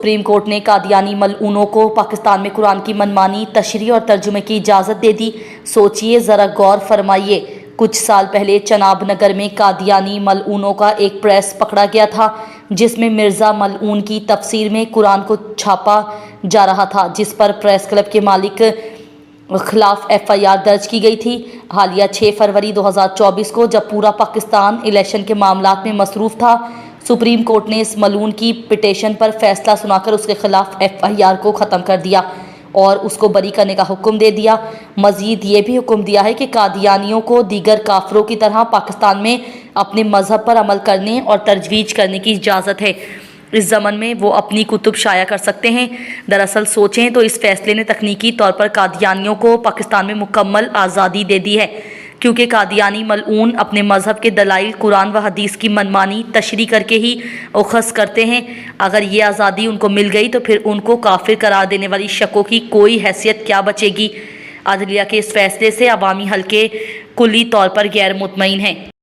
Supreme court ने कादियानी मलऊनों को पाकिस्तान में कुरान की मनमानी तशरीह और तर्जुमे की इजाज़त दे दी। सोचिए ज़रा, गौर फरमाइए। कुछ साल पहले चनाब नगर में कादियानी मलऊनों का एक प्रेस पकड़ा गया था जिसमें मिर्ज़ा मलऊन की तफसीर में कुरान को छापा जा रहा था, जिस पर प्रेस क्लब के मालिक खिलाफ FIR दर्ज की गई थी। हालिया 6 फरवरी 2024 को जब पूरा पाकिस्तान इलेक्शन के मामलात में मसरूफ़ था, सुप्रीम कोर्ट ने इस मलून की पिटीशन पर फैसला सुनाकर उसके खिलाफ FIR को ख़त्म कर दिया और उसको बरी करने का हुक्म दे दिया। मज़ीद ये भी हुक्म दिया है कि कादियानियों को दीगर काफिरों की तरह पाकिस्तान में अपने मज़हब पर अमल करने और तजवीज़ करने की इजाज़त है। इस ज़मन में वो अपनी कुतुब शाया कर सकते हैं। दरअसल सोचें तो इस फैसले ने तकनीकी तौर पर कादियानियों को पाकिस्तान में मुकम्मल आज़ादी दे दी है, क्योंकि कादियानी मलऊन अपने मज़हब के दलाइल कुरान व हदीस की मनमानी तशरीह करके ही उखज़ करते हैं। अगर ये आज़ादी उनको मिल गई तो फिर उनको काफिर करार देने वाली शकों की कोई हैसियत क्या बचेगी। अदलिया के इस फैसले से अवामी हल्के कुल्ली तौर पर गैर मुतमईन हैं।